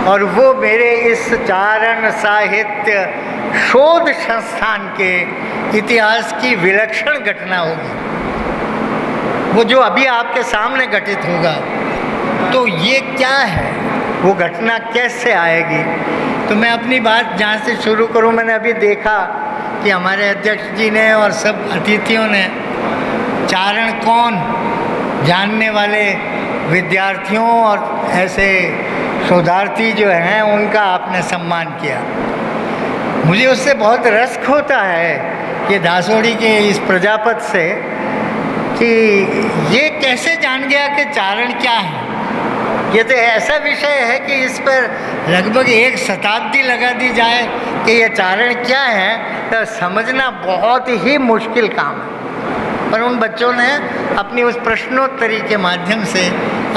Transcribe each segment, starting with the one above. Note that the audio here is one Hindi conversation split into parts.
और वो मेरे इस चारण साहित्य शोध संस्थान के इतिहास की विलक्षण घटना होगी। वो जो अभी आपके सामने घटित होगा, तो ये क्या है, वो घटना कैसे आएगी। तो मैं अपनी बात जहाँ से शुरू करूँ, मैंने अभी देखा कि हमारे अध्यक्ष जी ने और सब अतिथियों ने चारण कौन जानने वाले विद्यार्थियों और ऐसे शोधार्थी जो हैं उनका आपने सम्मान किया। मुझे उससे बहुत रस होता है कि दासोड़ी के इस प्रजापत से कि ये कैसे जान गया कि चारण क्या है। ये तो ऐसा विषय है कि इस पर लगभग 1 शताब्दी लगा दी जाए कि ये चारण क्या है, तो समझना बहुत ही मुश्किल काम है। पर उन बच्चों ने अपनी उस प्रश्नोत्तरी के माध्यम से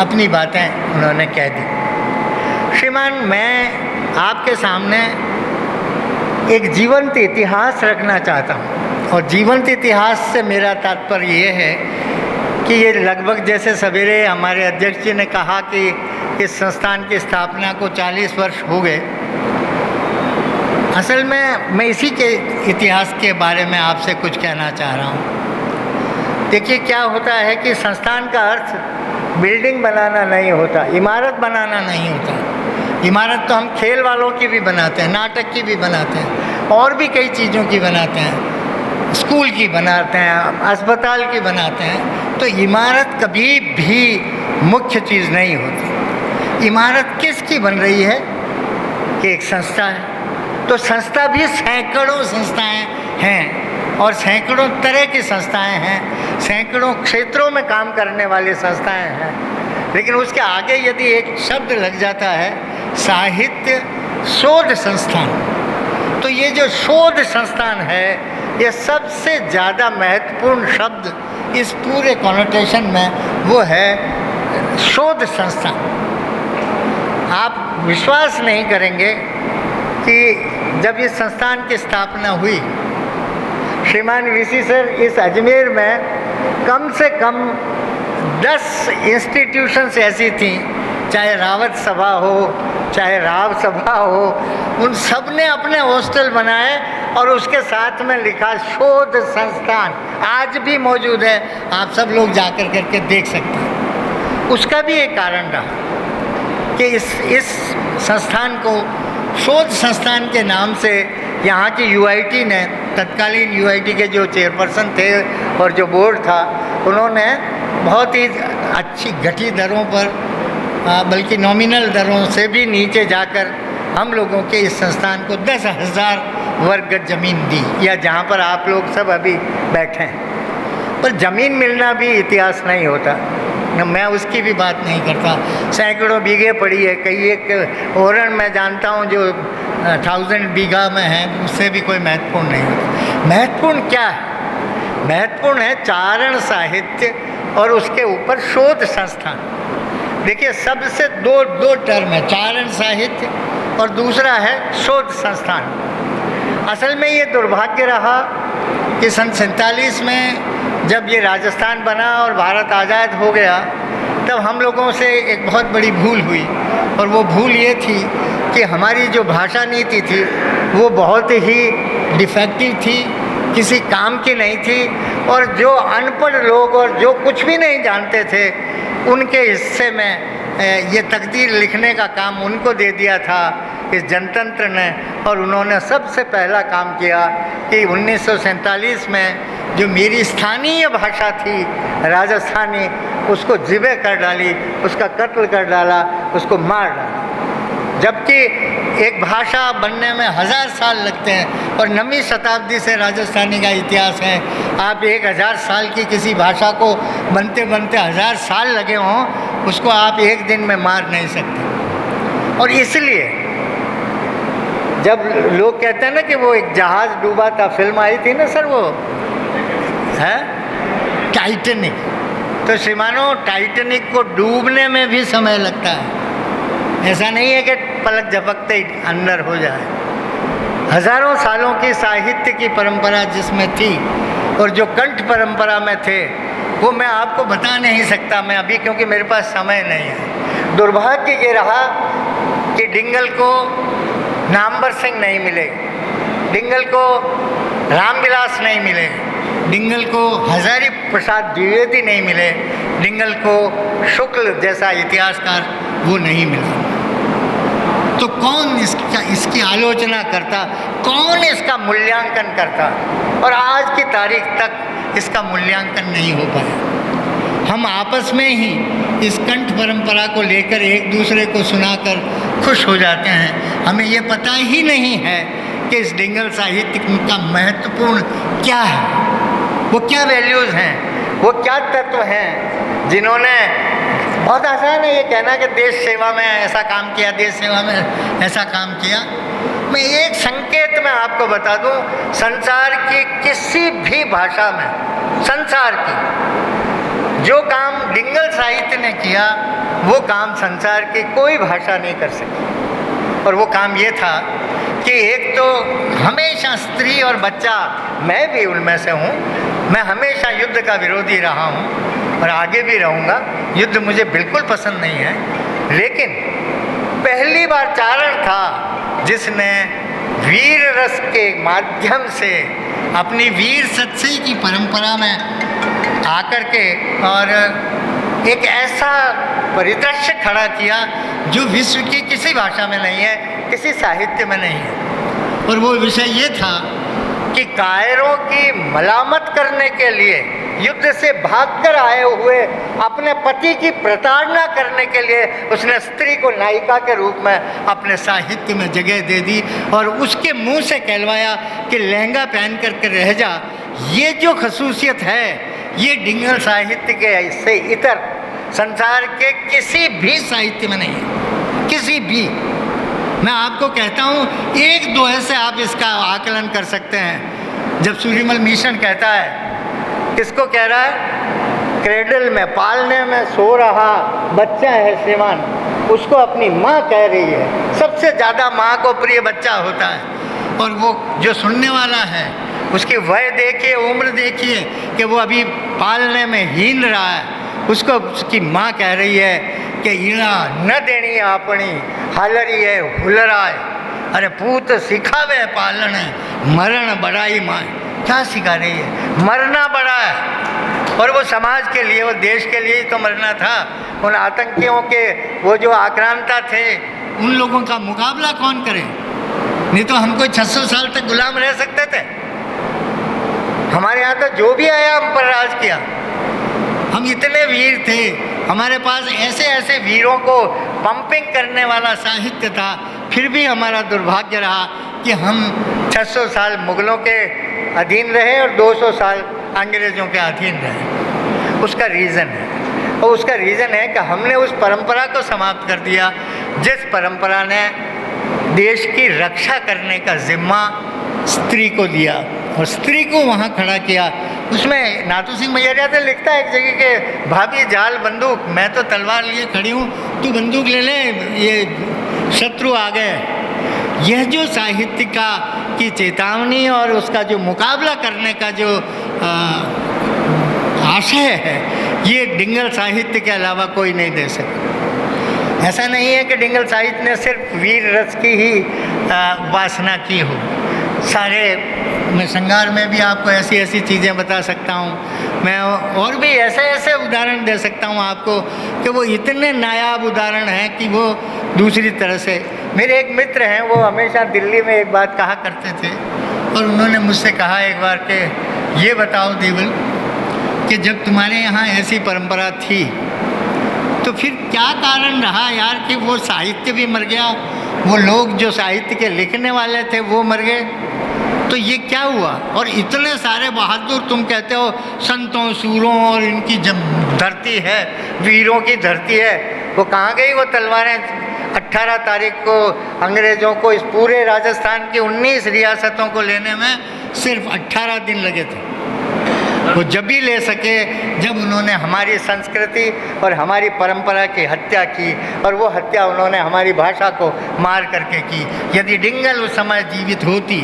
अपनी बातें उन्होंने कह दी। श्रीमान, मैं आपके सामने एक जीवंत इतिहास रखना चाहता हूँ, और जीवंत इतिहास से मेरा तात्पर्य ये है कि ये लगभग जैसे सवेरे हमारे अध्यक्ष जी ने कहा कि इस संस्थान की स्थापना को 40 वर्ष हो गए। असल में मैं इसी के इतिहास के बारे में आपसे कुछ कहना चाह रहा हूँ। देखिए, क्या होता है कि संस्थान का अर्थ बिल्डिंग बनाना नहीं होता, इमारत बनाना नहीं होता। इमारत तो हम खेल वालों की भी बनाते हैं, नाटक की भी बनाते हैं, और भी कई चीज़ों की बनाते हैं, स्कूल की बनाते हैं, अस्पताल की बनाते हैं। तो इमारत कभी भी मुख्य चीज़ नहीं होती। इमारत किसकी बन रही है कि एक संस्था है, तो संस्था भी सैकड़ों संस्थाएं हैं और सैकड़ों तरह की संस्थाएं हैं, सैकड़ों क्षेत्रों में काम करने वाली संस्थाएं हैं। लेकिन उसके आगे यदि एक शब्द लग जाता है, साहित्य शोध संस्थान, तो ये जो शोध संस्थान है, ये सबसे ज़्यादा महत्वपूर्ण शब्द इस पूरे कॉनोटेशन में वो है शोध संस्थान। आप विश्वास नहीं करेंगे कि जब इस संस्थान की स्थापना हुई, श्रीमान वीसी सर, इस अजमेर में कम से कम 10 इंस्टीट्यूशंस ऐसी थी, चाहे रावत सभा हो, चाहे राव सभा हो, उन सब ने अपने हॉस्टल बनाए और उसके साथ में लिखा शोध संस्थान। आज भी मौजूद है, आप सब लोग जाकर करके देख सकते हैं। उसका भी एक कारण रहा कि इस संस्थान को शोध संस्थान के नाम से यहाँ की यूआईटी ने, तत्कालीन यूआईटी के जो चेयरपर्सन थे और जो बोर्ड था, उन्होंने बहुत ही अच्छी घटी दरों पर, बल्कि नॉमिनल दरों से भी नीचे जाकर हम लोगों के इस संस्थान को 10,000 वर्ग गज ज़मीन दी, या जहाँ पर आप लोग सब अभी बैठे हैं। पर ज़मीन मिलना भी इतिहास नहीं होता, मैं उसकी भी बात नहीं करता। सैकड़ों बीघे पड़ी है, कई एक ओरण मैं जानता हूँ जो 1000 बीघा में है, उससे भी कोई महत्वपूर्ण नहीं होता। महत्वपूर्ण क्या है? महत्वपूर्ण है चारण साहित्य और उसके ऊपर शोध संस्थान। देखिए, सबसे दो टर्म है, चारण साहित्य और दूसरा है शोध संस्थान। असल में ये दुर्भाग्य रहा कि सन 47 में जब ये राजस्थान बना और भारत आज़ाद हो गया, तब हम लोगों से एक बहुत बड़ी भूल हुई, और वो भूल ये थी कि हमारी जो भाषा नीति थी वो बहुत ही डिफेक्टिव थी, किसी काम की नहीं थी, और जो अनपढ़ लोग और जो कुछ भी नहीं जानते थे उनके हिस्से में ये तकदीर लिखने का काम उनको दे दिया था इस जनतंत्र ने। और उन्होंने सबसे पहला काम किया कि 1947 में जो मेरी स्थानीय भाषा थी राजस्थानी, उसको ज़िबे कर डाली, उसका कत्ल कर डाला, उसको मार डाला। जबकि एक भाषा बनने में 1000 साल लगते हैं, और 9वीं शताब्दी से राजस्थानी का इतिहास है। आप 1000 साल की किसी भाषा को बनते बनते 1000 साल लगे हों, उसको आप एक दिन में मार नहीं सकते। और इसलिए जब लोग कहते हैं ना कि वो एक जहाज़ डूबा था, फिल्म आई थी ना सर, वो है टाइटैनिक, तो श्रीमानों टाइटैनिक को डूबने में भी समय लगता है। ऐसा नहीं है कि पलक झपकते ही अंदर हो जाए। हजारों सालों की साहित्य की परंपरा जिसमें थी, और जो कंठ परंपरा में थे, वो मैं आपको बता नहीं सकता मैं अभी, क्योंकि मेरे पास समय नहीं है। दुर्भाग्य ये रहा कि डिंगल को नामवर सिंह नहीं मिले, डिंगल को रामविलास नहीं मिले, डिंगल को हजारी प्रसाद द्विवेदी नहीं मिले, डिंगल को शुक्ल जैसा इतिहासकार वो नहीं मिला। तो कौन इसकी आलोचना करता, कौन इसका मूल्यांकन करता? और आज की तारीख तक इसका मूल्यांकन नहीं हो पाया। हम आपस में ही इस कंठ परंपरा को लेकर एक दूसरे को सुनाकर खुश हो जाते हैं। हमें ये पता ही नहीं है कि इस डिंगल साहित्य का महत्वपूर्ण क्या है, वो क्या वैल्यूज़ हैं, वो क्या तत्व हैं जिन्होंने, बहुत आसान है ये कहना कि देश सेवा में ऐसा काम किया, देश सेवा में ऐसा काम किया। मैं एक संकेत में आपको बता दूं, संसार की किसी भी भाषा में, संसार की जो काम डिंगल साहित्य ने किया वो काम संसार की कोई भाषा नहीं कर सकी। और वो काम ये था कि एक तो हमेशा स्त्री और बच्चा, मैं भी उनमें से हूँ, मैं हमेशा युद्ध का विरोधी रहा हूँ और आगे भी रहूँगा। युद्ध मुझे बिल्कुल पसंद नहीं है, लेकिन पहली बार चारण था जिसने वीर रस के माध्यम से अपनी वीर सत्सई की परंपरा में आकर के और एक ऐसा परिदृश्य खड़ा किया जो विश्व की किसी भाषा में नहीं है, किसी साहित्य में नहीं है। और वो विषय ये था कि कायरों की मलामत करने के लिए, युद्ध से भागकर आए हुए अपने पति की प्रताड़ना करने के लिए उसने स्त्री को नायिका के रूप में अपने साहित्य में जगह दे दी और उसके मुंह से कहलवाया कि लहंगा पहन करके रह जा। ये जो खसूसियत है ये डिंगल साहित्य के इससे इतर संसार के किसी भी साहित्य में नहीं है, किसी भी। मैं आपको कहता हूँ एक दोहे से आप इसका आकलन कर सकते हैं। जब सूर्यमल मिशन कहता है, किसको कह रहा है? क्रेडल में, पालने में सो रहा बच्चा है श्रीमान, उसको अपनी माँ कह रही है। सबसे ज़्यादा माँ को प्रिय बच्चा होता है। और वो जो सुनने वाला है उसकी वय देखिए, उम्र देखिए कि वो अभी पालने में हीन रहा है, उसको उसकी माँ कह रही है कि ईणा न देनी अपनी हालरी है हुलराय, अरे पूत सिखावे पालने मरण बड़ाई माँ। क्या सिखा रही है? मरना बड़ा है। और वो समाज के लिए, वो देश के लिए ही तो मरना था। उन आतंकियों के वो जो आक्रांता थे, उन लोगों का मुकाबला कौन करे? नहीं तो हम कोई 600 साल तक गुलाम रह सकते थे। हमारे यहाँ तो जो भी आया हम पर राज किया। हम इतने वीर थे, हमारे पास ऐसे ऐसे वीरों को पंपिंग करने वाला साहित्य था, फिर भी हमारा दुर्भाग्य रहा कि हम 600 साल मुगलों के अधीन रहे और 200 साल अंग्रेज़ों के अधीन रहे। उसका रीज़न है, और उसका रीज़न है कि हमने उस परंपरा को समाप्त कर दिया जिस परंपरा ने देश की रक्षा करने का जिम्मा स्त्री को दिया और स्त्री को वहाँ खड़ा किया। उसमें नाथू सिंह मयरिया से लिखता है एक जगह के, भाभी जाल बंदूक, मैं तो तलवार लिए खड़ी हूँ, तू बंदूक ले ले, ये शत्रु आ गए। यह जो साहित्य का की चेतावनी और उसका जो मुकाबला करने का जो आशय है, ये डिंगल साहित्य के अलावा कोई नहीं दे सकता। ऐसा नहीं है कि डिंगल साहित्य ने सिर्फ वीर रस की ही वासना की हो। सारे, मैं श्रृंगार में भी आपको ऐसी ऐसी चीज़ें बता सकता हूँ, मैं और भी ऐसे ऐसे उदाहरण दे सकता हूँ आपको कि वो इतने नायाब उदाहरण हैं कि वो दूसरी तरह से। मेरे एक मित्र हैं, वो हमेशा दिल्ली में एक बात कहा करते थे और उन्होंने मुझसे कहा एक बार कि ये बताओ देवल कि जब तुम्हारे यहाँ ऐसी परंपरा थी तो फिर क्या कारण रहा यार कि वो साहित्य भी मर गया, वो लोग जो साहित्य के लिखने वाले थे वो मर गए, तो ये क्या हुआ? और इतने सारे बहादुर तुम कहते हो संतों सूरों और इनकी जब धरती है, वीरों की धरती है, वो कहाँ गई वो तलवारें? 18 तारीख को अंग्रेज़ों को इस पूरे राजस्थान की 19 रियासतों को लेने में सिर्फ 18 दिन लगे थे। वो जब भी ले सके जब उन्होंने हमारी संस्कृति और हमारी परंपरा की हत्या की, और वो हत्या उन्होंने हमारी भाषा को मार करके की। यदि डिंगल उस समय जीवित होती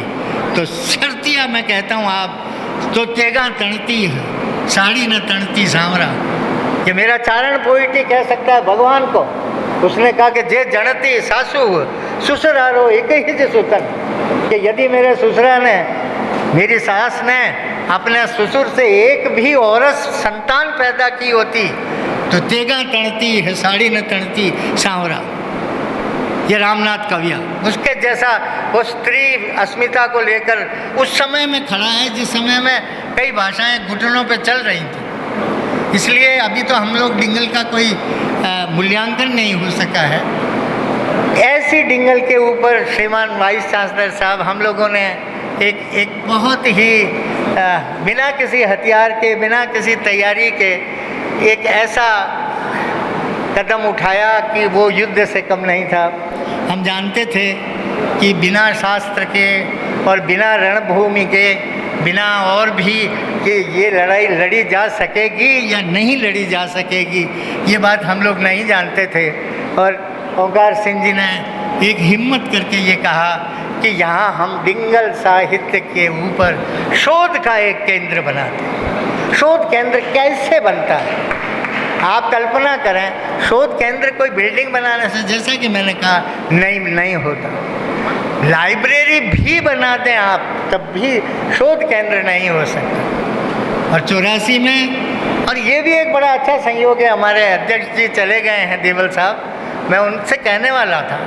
तो शर्तिया मैं कहता हूँ आप तो तेगा तणती साड़ी न तणती सांवरा। ये मेरा चारण पोइट्री कह सकता है भगवान को, उसने कहा कि जे जनती सासू ससुरारो एक ही जे सुतन, कि यदि मेरे ससुरा ने, मेरी सास ने अपने ससुर से एक भी औरत संतान पैदा की होती तो तेगा तणती है साड़ी न तणती सांवरा। ये रामनाथ कविया उसके जैसा वो स्त्री अस्मिता को लेकर उस समय में खड़ा है जिस समय में कई भाषाएं घुटनों पे चल रही थी। इसलिए अभी तो हम लोग डिंगल का कोई मूल्यांकन नहीं हो सका है। ऐसी डिंगल के ऊपर श्रीमान वाइस चांसलर साहब हम लोगों ने एक बहुत ही बिना किसी हथियार के, बिना किसी तैयारी के एक ऐसा कदम उठाया कि वो युद्ध से कम नहीं था। हम जानते थे कि बिना शास्त्र के और बिना रणभूमि के, बिना और भी कि ये लड़ाई लड़ी जा सकेगी या नहीं लड़ी जा सकेगी, ये बात हम लोग नहीं जानते थे। और ओंकार सिंह जी ने एक हिम्मत करके ये कहा कि यहाँ हम डिंगल साहित्य के ऊपर शोध का एक केंद्र बनाते हैं। शोध केंद्र कैसे बनता है आप कल्पना करें। शोध केंद्र कोई बिल्डिंग बनाने से, जैसा कि मैंने कहा, नहीं होता। लाइब्रेरी भी बना दें आप तब भी शोध केंद्र नहीं हो सकता। और 84 में, और ये भी एक बड़ा अच्छा संयोग है, हमारे अध्यक्ष जी चले गए हैं देवल साहब, मैं उनसे कहने वाला था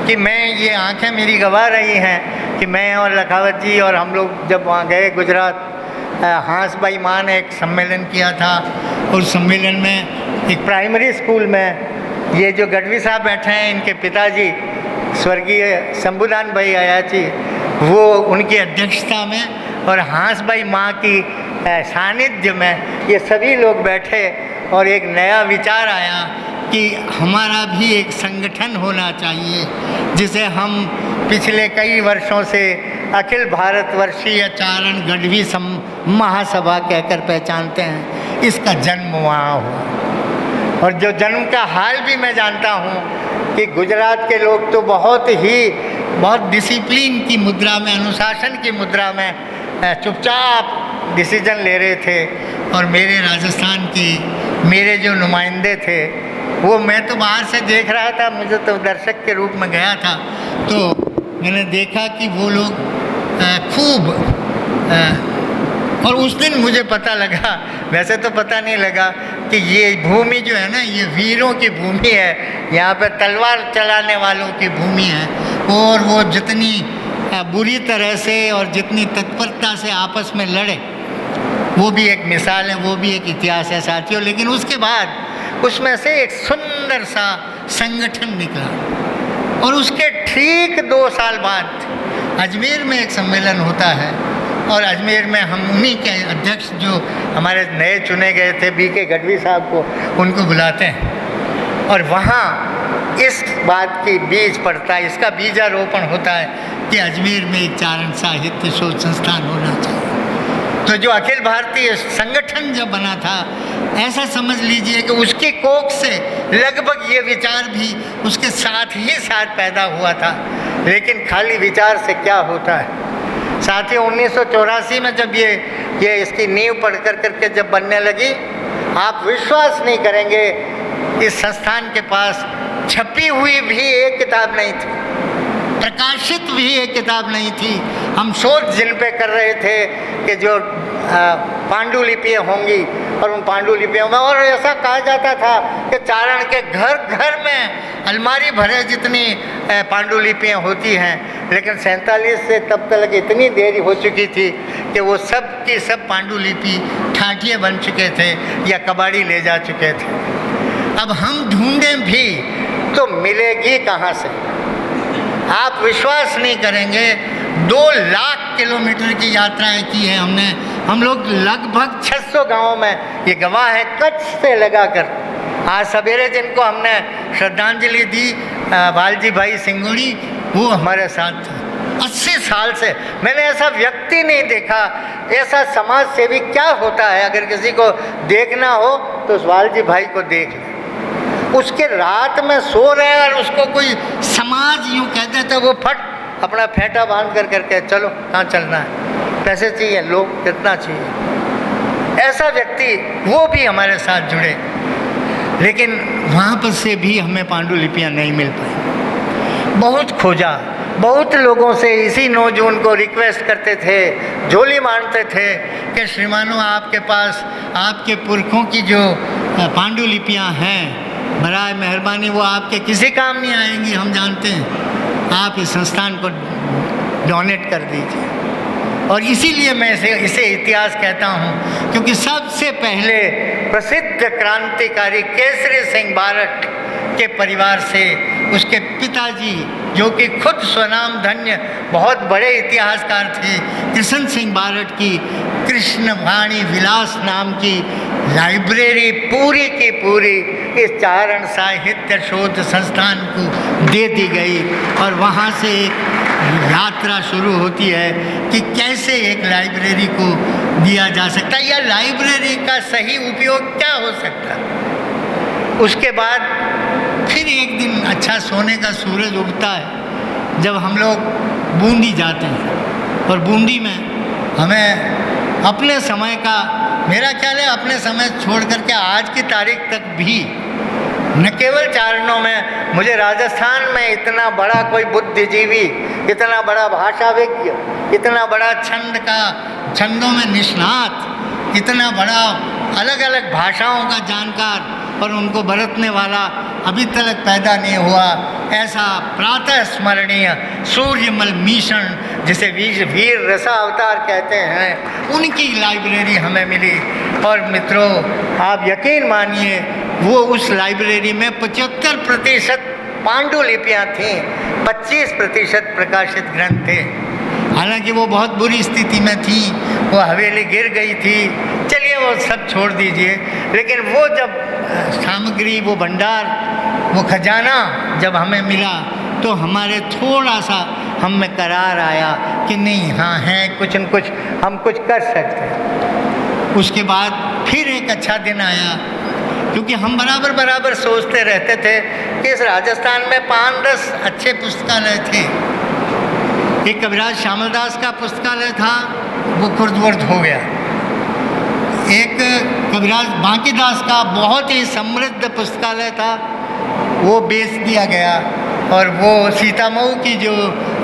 कि मैं, ये आंखें मेरी गवाह रही हैं कि मैं और लखावत जी और हम लोग जब वहाँ गए गुजरात, हांस भाई मां ने एक सम्मेलन किया था। उस सम्मेलन में एक प्राइमरी स्कूल में ये जो गढ़वी साहब बैठे हैं, इनके पिताजी स्वर्गीय शंभुदान भाई अयाची, वो उनकी अध्यक्षता में और हांस भाई माँ की सानिध्य में ये सभी लोग बैठे और एक नया विचार आया कि हमारा भी एक संगठन होना चाहिए जिसे हम पिछले कई वर्षों से अखिल भारतवर्षीय चारण गढ़वी महासभा कहकर पहचानते हैं। इसका जन्म वहाँ हुआ और जो जन्म का हाल भी मैं जानता हूँ कि गुजरात के लोग तो बहुत डिसिप्लिन की मुद्रा में, अनुशासन की मुद्रा में चुपचाप डिसीजन ले रहे थे। और मेरे राजस्थान की मेरे जो नुमाइंदे थे वो, मैं तो बाहर से देख रहा था, मुझे तो दर्शक के रूप में गया था, तो मैंने देखा कि वो लोग खूब, और उस दिन मुझे पता लगा, वैसे तो पता नहीं लगा, कि ये भूमि जो है ना, ये वीरों की भूमि है, यहाँ पे तलवार चलाने वालों की भूमि है। और वो जितनी बुरी तरह से और जितनी तत्परता से आपस में लड़े, वो भी एक मिसाल है, वो भी एक इतिहास है साथियों। लेकिन उसके बाद उसमें से एक सुंदर सा संगठन निकला और उसके ठीक 2 साल बाद अजमेर में एक सम्मेलन होता है और अजमेर में हम उन्हीं के अध्यक्ष जो हमारे नए चुने गए थे बीके गढ़वी साहब को, उनको बुलाते हैं और वहाँ इस बात की बीज पड़ता है, इसका बीजारोपण होता है कि अजमेर में एक चारण साहित्य शोध संस्थान होना चाहिए। तो जो अखिल भारतीय संगठन जब बना था, ऐसा समझ लीजिए कि उसकी कोख से लगभग ये विचार भी उसके साथ ही साथ पैदा हुआ था। लेकिन खाली विचार से क्या होता है साथियों। 1984 में जब ये इसकी नींव पढ़ करके जब बनने लगी, आप विश्वास नहीं करेंगे, इस संस्थान के पास छपी हुई भी एक किताब नहीं थी, प्रकाशित भी एक किताब नहीं थी। हम शोध जिन पे कर रहे थे कि जो पांडुलिपियाँ होंगी, और उन पांडुलिपियों में, और ऐसा कहा जाता था कि चारण के घर घर में अलमारी भरे जितनी पांडुलिपियाँ होती हैं। लेकिन 47 से तब तक इतनी देरी हो चुकी थी कि वो सब की सब पांडुलिपि ठाठिए बन चुके थे या कबाड़ी ले जा चुके थे। अब हम ढूंढें भी तो मिलेगी कहाँ से। आप विश्वास नहीं करेंगे, 2 लाख किलोमीटर की यात्राएं की है हमने। हम लोग लगभग 600 गांवों में, ये गवाह है, कच्छ से लगाकर। आज सवेरे जिनको हमने श्रद्धांजलि दी, बालजी भाई सिंगोड़ी, वो हमारे साथ थे। 80 साल से मैंने ऐसा व्यक्ति नहीं देखा, ऐसा समाज सेवी क्या होता है। अगर किसी को देखना हो तो उस बालजी भाई को देख लें। उसके रात में सो रहे हैं और उसको कोई समाज यूँ कहते थे, वो फट अपना फेंटा बांध कर करके चलो कहाँ चलना है, पैसे चाहिए, लोग कितना चाहिए। ऐसा व्यक्ति वो भी हमारे साथ जुड़े। लेकिन वहाँ पर से भी हमें पांडुलिपियाँ नहीं मिल पाई। बहुत खोजा, बहुत लोगों से इसी 9 जून को रिक्वेस्ट करते थे, झोली मारते थे कि श्रीमानों आपके पास आपके पुरखों की जो पांडुलिपियाँ हैं, बराए मेहरबानी वो आपके किसी काम नहीं आएंगी, हम जानते हैं, आप इस संस्थान को डोनेट कर दीजिए। और इसीलिए मैं इसे इतिहास कहता हूँ, क्योंकि सबसे पहले प्रसिद्ध क्रांतिकारी केसरी सिंह बारट के परिवार से उसके पिताजी, जो कि खुद स्वनाम धन्य बहुत बड़े इतिहासकार थे, कृष्ण सिंह बारट की कृष्णवाणी विलास नाम की लाइब्रेरी पूरी की पूरी इस चारण साहित्य शोध संस्थान को दे दी गई। और वहाँ से एक यात्रा शुरू होती है कि कैसे एक लाइब्रेरी को दिया जा सकता है या लाइब्रेरी का सही उपयोग क्या हो सकता है। उसके बाद फिर एक दिन अच्छा सोने का सूरज उगता है जब हम लोग बूंदी जाते हैं, और बूंदी में हमें अपने समय का, मेरा ख्याल है अपने समय छोड़ करके आज की तारीख तक भी न केवल चारणों में, मुझे राजस्थान में इतना बड़ा कोई बुद्धिजीवी, इतना बड़ा भाषाविज्ञ, इतना बड़ा छंदों में निष्णात, इतना बड़ा अलग अलग भाषाओं का जानकार और उनको बरतने वाला अभी तक पैदा नहीं हुआ। ऐसा प्रातः स्मरणीय सूर्यमल मिशन, जिसे वीर रसा अवतार कहते हैं, उनकी लाइब्रेरी हमें मिली। और मित्रों, आप यकीन मानिए, वो उस लाइब्रेरी में 75% पांडुलिपियाँ थीं, 25% प्रकाशित ग्रंथ थे। हालांकि वो बहुत बुरी स्थिति में थी, वो हवेली गिर गई थी, चलिए वो सब छोड़ दीजिए। लेकिन वो जब सामग्री, वो भंडार, वो खजाना जब हमें मिला तो हमारे थोड़ा सा हम में करार आया कि नहीं, हाँ है कुछ न कुछ हम कुछ कर सकते हैं। उसके बाद फिर एक अच्छा दिन आया, क्योंकि हम बराबर सोचते रहते थे कि इस राजस्थान में 5-10 अच्छे पुस्तकालय थे। एक कविराज श्यामल दास का पुस्तकालय था, वो खुर्द-बुर्द हो गया। एक कविराज बांकीदास का बहुत ही समृद्ध पुस्तकालय था, वो बेच दिया गया। और वो सीतामऊ की जो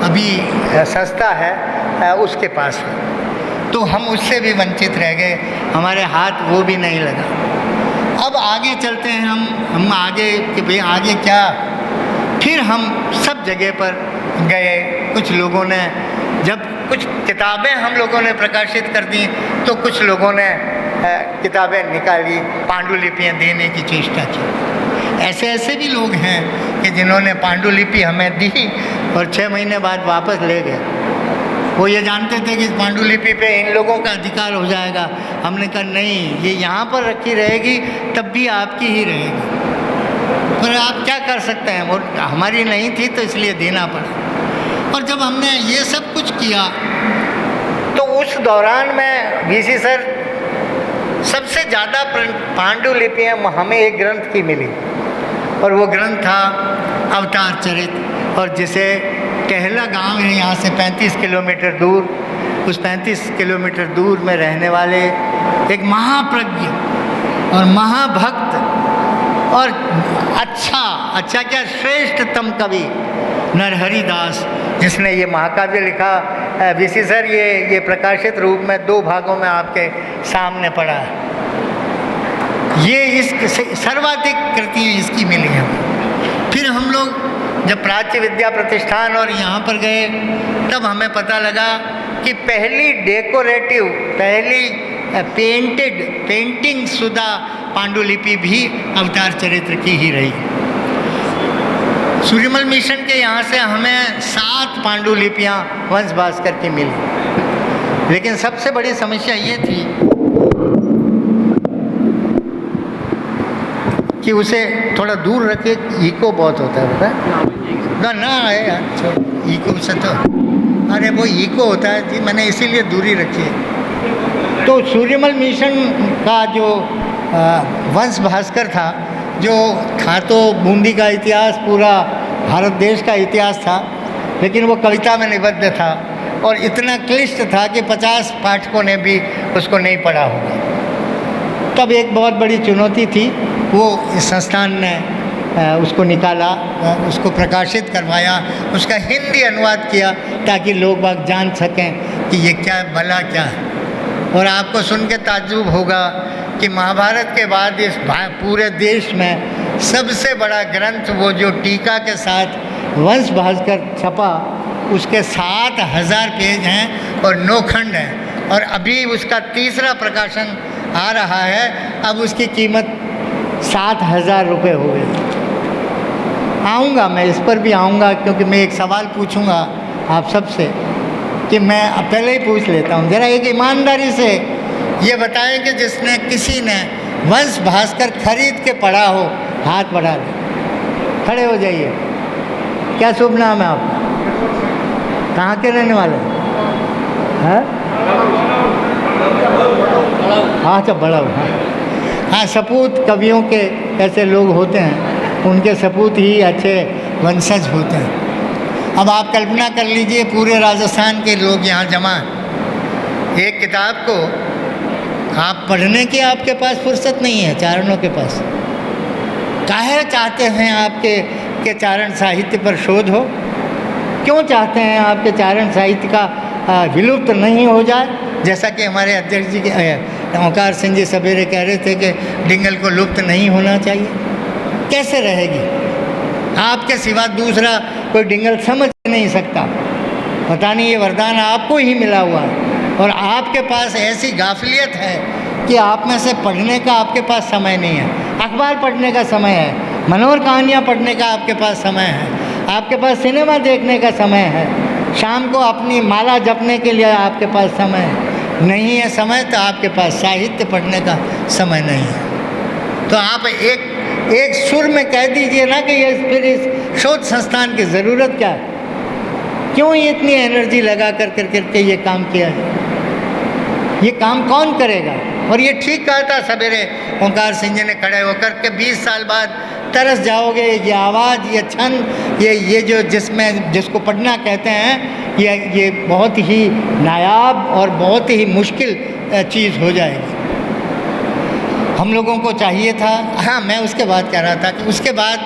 अभी संस्था है उसके पास है, तो हम उससे भी वंचित रह गए, हमारे हाथ वो भी नहीं लगा। अब आगे चलते हैं हम आगे कि भाई आगे क्या। फिर हम सब जगह पर गए। कुछ लोगों ने, जब कुछ किताबें हम लोगों ने प्रकाशित कर दी, तो कुछ लोगों ने किताबें निकाली, पांडुलिपियाँ देने की चेष्टा की। ऐसे भी लोग हैं कि जिन्होंने पांडुलिपि हमें दी और 6 महीने बाद वापस ले गए। वो ये जानते थे कि पांडुलिपि पे इन लोगों का अधिकार हो जाएगा। हमने कहा नहीं, ये यहाँ पर रखी रहेगी तब भी आपकी ही रहेगी, पर आप क्या कर सकते हैं, वो हमारी नहीं थी तो इसलिए देना पड़ा। और जब हमने ये सब कुछ किया तो उस दौरान में वीसी सर सबसे ज़्यादा पांडुलिपियाँ हमें एक ग्रंथ की मिली, और वो ग्रंथ था अवतार चरित। और जिसे टहला गांव है यहाँ से 35 किलोमीटर दूर, उस 35 किलोमीटर दूर में रहने वाले एक महाप्रज्ञ और महाभक्त और अच्छा क्या श्रेष्ठतम कवि नरहरि दास, जिसने ये महाकाव्य लिखा। वीसी सर ये प्रकाशित रूप में 2 भागों में आपके सामने पड़ा है। ये इस सर्वाधिक कृतियाँ इसकी मिली हैं। फिर हम लोग जब प्राच्य विद्या प्रतिष्ठान और यहाँ पर गए, तब हमें पता लगा कि पहली डेकोरेटिव, पहली पेंटिंग शुदा पांडुलिपि भी अवतार चरित्र की ही रही। सूर्यमल मिशन के यहाँ से हमें 7 पांडुलिपियाँ वंश भास्कर की मिली। लेकिन सबसे बड़ी समस्या ये थी कि उसे थोड़ा दूर रखे, इको बहुत होता है, पता है ना यार, इको से तो, अरे वो इको होता है जी, मैंने इसीलिए दूरी रखी है। तो सूर्यमल मिशन का जो वंश भास्कर था, जो था तो बूंदी का इतिहास, पूरा भारत देश का इतिहास था, लेकिन वो कविता में निबद्ध था और इतना क्लिष्ट था कि 50 पाठकों ने भी उसको नहीं पढ़ा होगा। तब एक बहुत बड़ी चुनौती थी वो इस संस्थान ने उसको निकाला, उसको प्रकाशित करवाया, उसका हिंदी अनुवाद किया ताकि लोग बाग जान सकें कि ये क्या है, भला क्या है। और आपको सुन के ताज्जुब होगा कि महाभारत के बाद इस पूरे देश में सबसे बड़ा ग्रंथ वो जो टीका के साथ वंश भास्कर छपा, उसके 7,000 पेज हैं और 9 खंड हैं, और अभी उसका तीसरा प्रकाशन आ रहा है। अब उसकी कीमत 7,000 रुपये हो गई। आऊँगा, मैं इस पर भी आऊँगा, क्योंकि मैं एक सवाल पूछूँगा आप सबसे कि मैं पहले ही पूछ लेता हूँ, ज़रा एक ईमानदारी से ये बताएं कि जिसने किसी ने वंश भास्कर खरीद के पढ़ा हो, हाथ बढ़ा दे, खड़े हो जाइए। क्या शुभ नाम है आपका? कहाँ के रहने वाले हैं? हाँ, अच्छा, बड़ा हाँ हाँ, सपूत कवियों के ऐसे लोग होते हैं, उनके सपूत ही अच्छे वंशज होते हैं। अब आप कल्पना कर लीजिए, पूरे राजस्थान के लोग यहाँ जमा हैं। एक किताब को आप पढ़ने की आपके पास फुर्सत नहीं है, चारणों के पास। काहे चाहते हैं आपके चारण साहित्य पर शोध हो? क्यों चाहते हैं आपके चारण साहित्य का विलुप्त नहीं हो जाए? जैसा कि हमारे अध्यक्ष जी के ओंकार सिंह जी सवेरे कह रहे थे कि डिंगल को लुप्त नहीं होना चाहिए। कैसे रहेगी? आपके सिवा दूसरा कोई डिंगल समझ नहीं सकता। पता नहीं ये वरदान आपको ही मिला हुआ है, और आपके पास ऐसी गाफिलियत है कि आप में से पढ़ने का आपके पास समय नहीं है। अखबार पढ़ने का समय है, मनोहर कहानियाँ पढ़ने का आपके पास समय है, आपके पास सिनेमा देखने का समय है, शाम को अपनी माला जपने के लिए आपके पास समय है। नहीं है समय तो आपके पास साहित्य पढ़ने का समय नहीं है। तो आप एक सुर में कह दीजिए ना कि ये फिर इस शोध संस्थान की ज़रूरत क्या है? क्यों ये इतनी एनर्जी लगा कर करके ये काम किया है? ये काम कौन करेगा? और ये ठीक कहा था सवेरे ओंकार सिंह जी ने खड़े होकर के 20 साल बाद तरस जाओगे, ये आवाज़, ये छंद, ये जो जिसको पढ़ना कहते हैं, ये बहुत ही नायाब और बहुत ही मुश्किल चीज़ हो जाएगी। हम लोगों को चाहिए था, हाँ, मैं उसके बाद कह रहा था कि उसके बाद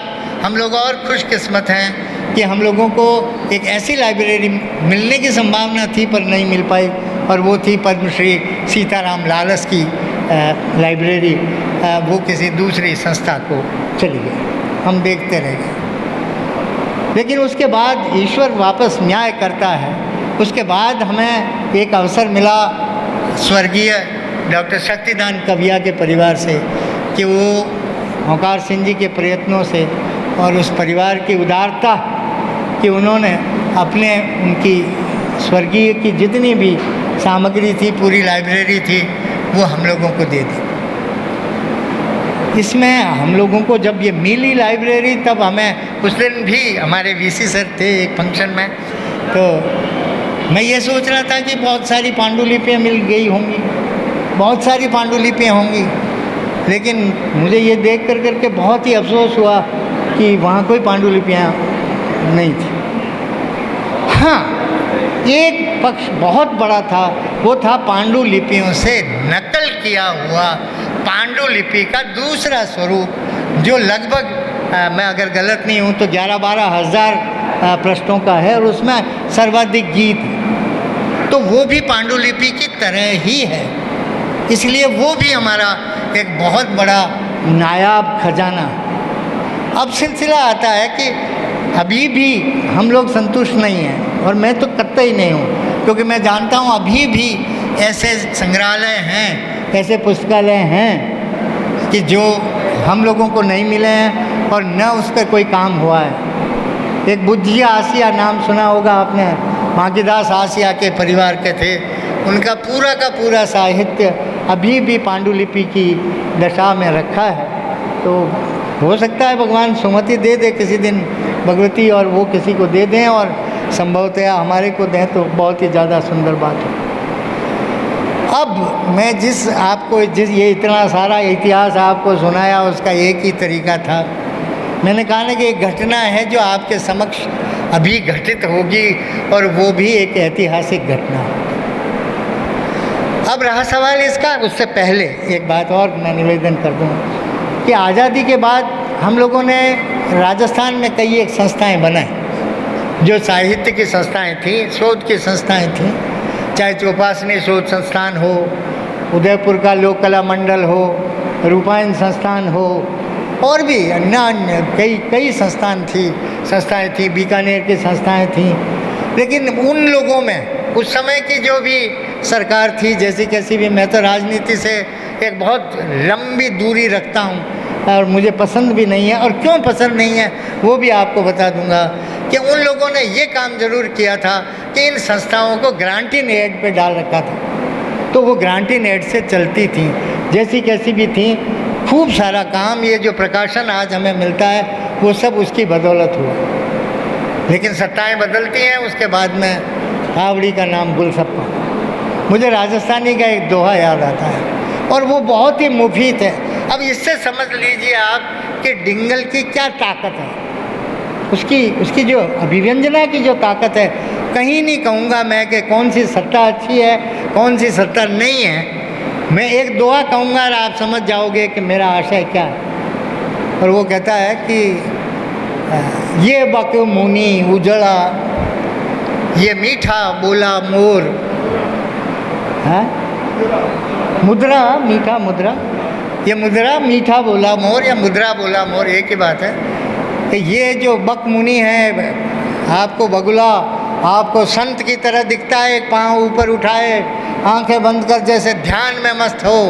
हम लोग और खुशकिस्मत हैं कि हम लोगों को एक ऐसी लाइब्रेरी मिलने की संभावना थी पर नहीं मिल पाई, और वो थी पद्मश्री सीताराम लालस की लाइब्रेरी। वो किसी दूसरी संस्था को चली गई, हम देखते रह गए। लेकिन उसके बाद ईश्वर वापस न्याय करता है। उसके बाद हमें एक अवसर मिला स्वर्गीय डॉक्टर शक्तिदान कविया के परिवार से कि वो ओंकार सिंह जी के प्रयत्नों से और उस परिवार की उदारता कि उन्होंने अपने उनकी स्वर्गीय की जितनी भी सामग्री थी, पूरी लाइब्रेरी थी, वो हम लोगों को दे दी। इसमें हम लोगों को जब ये मिली लाइब्रेरी, तब हमें उस दिन भी हमारे वीसी सर थे एक फंक्शन में, तो मैं ये सोच रहा था कि बहुत सारी पांडुलिपियाँ मिल गई होंगी, बहुत सारी पांडुलिपियाँ होंगी, लेकिन मुझे ये देख करके बहुत ही अफसोस हुआ कि वहाँ कोई पांडुलिपियाँ नहीं थी। हाँ, एक पक्ष बहुत बड़ा था, वो था पांडुलिपियों से नकल किया हुआ पांडुलिपि का दूसरा स्वरूप, जो लगभग मैं अगर गलत नहीं हूँ तो 11-12 हज़ार पृष्ठों का है, और उसमें सर्वाधिक गीत, तो वो भी पांडुलिपि की तरह ही है। इसलिए वो भी हमारा एक बहुत बड़ा नायाब खजाना। अब सिलसिला आता है कि अभी भी हम लोग संतुष्ट नहीं हैं, और मैं तो कतई नहीं हूँ, क्योंकि मैं जानता हूँ अभी भी ऐसे संग्रहालय हैं, ऐसे पुस्तकालय हैं कि जो हम लोगों को नहीं मिले हैं और न उस पर कोई काम हुआ है। एक बुद्धिया आसिया नाम सुना होगा आपने, माघीदास आसिया के परिवार के थे, उनका पूरा का पूरा साहित्य अभी भी पांडुलिपि की दशा में रखा है। तो हो सकता है भगवान सुमति दे दे किसी दिन भगवती, और वो किसी को दे दें और संभवतः हमारे को दें, तो बहुत ही ज़्यादा सुंदर बात है। अब मैं जिस ये इतना सारा इतिहास आपको सुनाया, उसका एक ही तरीका था। मैंने कहा ना कि एक घटना है जो आपके समक्ष अभी घटित होगी, और वो भी एक ऐतिहासिक घटना। अब रहा सवाल इसका, उससे पहले एक बात और मैं निवेदन कर दूँ कि आज़ादी के बाद हम लोगों ने राजस्थान में कई एक संस्थाएं बनाई जो साहित्य की संस्थाएं थी, शोध की संस्थाएं थी, चाहे चौपासनी शोध संस्थान हो, उदयपुर का लोक कला मंडल हो, रूपायन संस्थान हो, और भी अन्य कई संस्थाएं थी, बीकानेर की संस्थाएं थी। लेकिन उन लोगों में उस समय की जो भी सरकार थी, जैसी कैसी भी, मैं तो राजनीति से एक बहुत लंबी दूरी रखता हूँ और मुझे पसंद भी नहीं है। और क्यों पसंद नहीं है वो भी आपको बता दूंगा कि उन लोगों ने ये काम ज़रूर किया था कि इन संस्थाओं को ग्रांटिंग एड पे डाल रखा था, तो वो ग्रांटिंग एड से चलती थी, जैसी कैसी भी थी। खूब सारा काम, ये जो प्रकाशन आज हमें मिलता है वो सब उसकी बदौलत हुआ। लेकिन सत्ताएं बदलती हैं, उसके बाद में हावड़ी का नाम गुलसप्पा। मुझे राजस्थानी का एक दोहा याद आता है और वो बहुत ही मुफीद है। अब इससे समझ लीजिए आप कि डिंगल की क्या ताकत है, उसकी जो अभिव्यंजना की जो ताकत है। कहीं नहीं कहूँगा मैं कि कौन सी सत्ता अच्छी है, कौन सी सत्ता नहीं है। मैं एक दोहा कहूँगा और आप समझ जाओगे कि मेरा आशय क्या है। और वो कहता है कि ये बक मुनि उजड़ा, ये मीठा बोला मोर, है मुद्रा मीठा मुद्रा, ये मुद्रा मीठा बोला मोर या मुद्रा बोला मोर, एक ही बात है। कि ये जो बक मुनि है, आपको बगुला आपको संत की तरह दिखता है, एक पाँव ऊपर उठाए, आंखें बंद कर जैसे ध्यान में मस्त हो,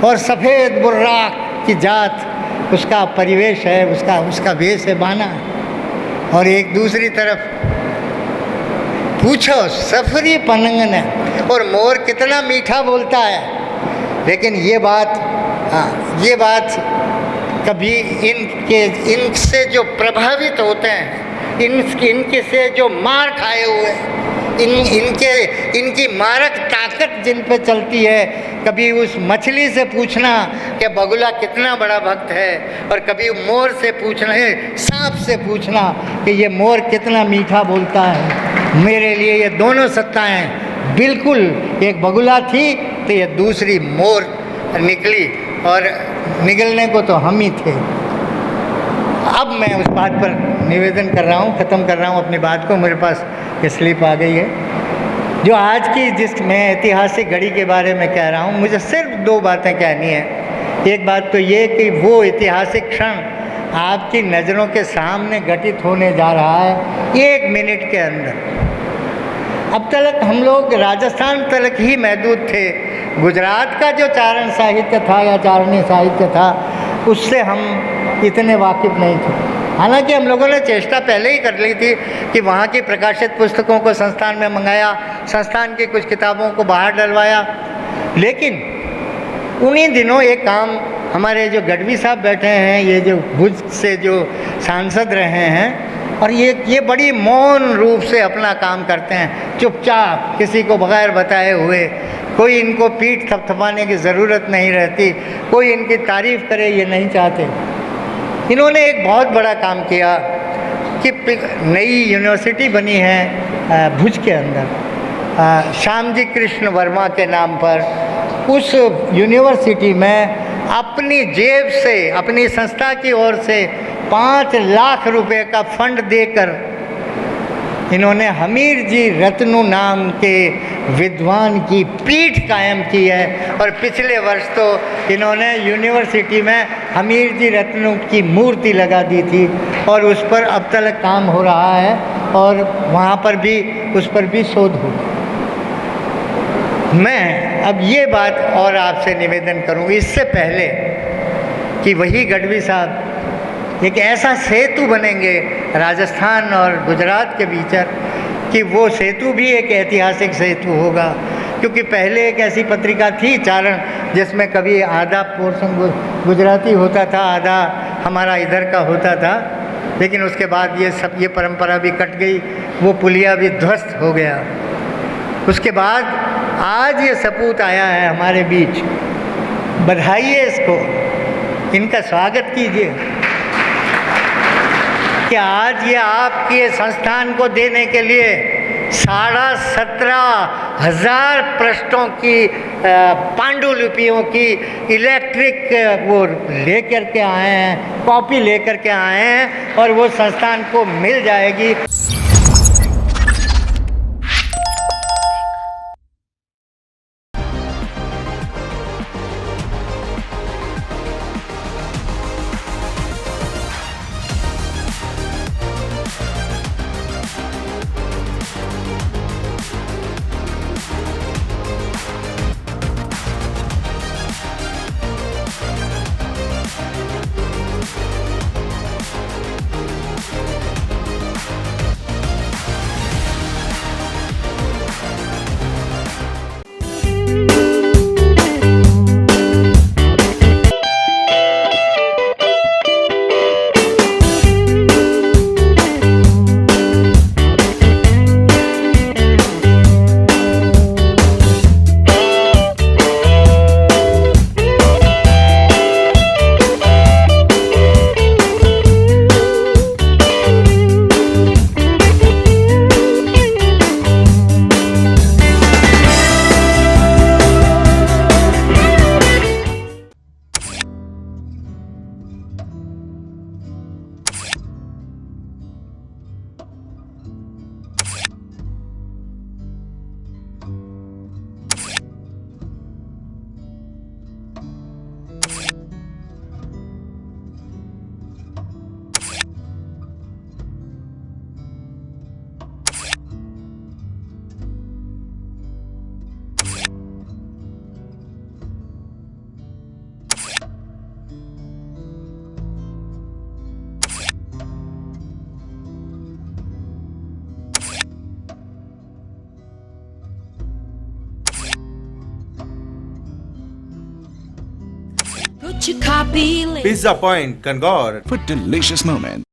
और सफ़ेद बुर्राक की जात उसका परिवेश है, उसका वेश है बाना। और एक दूसरी तरफ पूछो सफरी पनंगन है, और मोर कितना मीठा बोलता है। लेकिन ये बात कभी इनसे जो प्रभावित होते हैं, इनके से जो मार खाए हुए, इनकी मारक ताकत जिन पे चलती है, कभी उस मछली से पूछना कि बगुला कितना बड़ा भक्त है, और कभी मोर से पूछना, सांप से पूछना कि ये मोर कितना मीठा बोलता है। मेरे लिए ये दोनों सत्ताएं बिल्कुल, एक बगुला थी तो ये दूसरी मोर निकली, और निकलने को तो हम ही थे। अब मैं उस बात पर निवेदन कर रहा हूँ, ख़त्म कर रहा हूँ अपनी बात को, मेरे पास ये स्लिप आ गई है। जो आज की जिस मैं ऐतिहासिक घड़ी के बारे में कह रहा हूँ, मुझे सिर्फ दो बातें कहनी है। एक बात तो ये कि वो ऐतिहासिक क्षण आपकी नज़रों के सामने घटित होने जा रहा है 1 मिनट के अंदर। अब तक हम लोग राजस्थान तक ही महदूद थे, गुजरात का जो चारण साहित्य था या चारणी साहित्य था उससे हम इतने वाकिफ़ नहीं थे। हालांकि हम लोगों ने चेष्टा पहले ही कर ली थी कि वहाँ की प्रकाशित पुस्तकों को संस्थान में मंगाया, संस्थान की कुछ किताबों को बाहर डलवाया। लेकिन उन्हीं दिनों एक काम हमारे जो गढ़वी साहब बैठे हैं, ये जो भुज से जो सांसद रहे हैं, और ये बड़ी मौन रूप से अपना काम करते हैं, चुपचाप, किसी को बगैर बताए हुए। कोई इनको पीठ थपथपाने की ज़रूरत नहीं रहती, कोई इनकी तारीफ़ करे ये नहीं चाहते। इन्होंने एक बहुत बड़ा काम किया कि नई यूनिवर्सिटी बनी है भुज के अंदर, श्यामजी कृष्ण वर्मा के नाम पर। उस यूनिवर्सिटी में अपनी जेब से, अपनी संस्था की ओर से 5 लाख रुपए का फंड देकर इन्होंने हमीर जी रत्नू नाम के विद्वान की पीठ कायम की है। और पिछले वर्ष तो इन्होंने यूनिवर्सिटी में हमीर जी रत्नू की मूर्ति लगा दी थी, और उस पर अब तक काम हो रहा है, और वहाँ पर भी उस पर भी शोध हो। मैं अब ये बात और आपसे निवेदन करूँ, इससे पहले कि वही गढ़वी साहब एक ऐसा सेतु बनेंगे राजस्थान और गुजरात के बीच, कि वो सेतु भी एक ऐतिहासिक सेतु होगा। क्योंकि पहले एक ऐसी पत्रिका थी चारण, जिसमें कभी आधा पोर्शन गुजराती होता था, आधा हमारा इधर का होता था। लेकिन उसके बाद ये परंपरा भी कट गई, वो पुलिया भी ध्वस्त हो गया। उसके बाद आज ये सपूत आया है हमारे बीच, बधाइए इसको, इनका स्वागत कीजिए कि आज ये आपके संस्थान को देने के लिए 17,500 पृष्ठों की पांडुलिपियों की इलेक्ट्रिक वो लेकर के आए हैं, कॉपी लेकर के आए हैं, और वो संस्थान को मिल जाएगी। Pizza Point, Kangor. For delicious moments.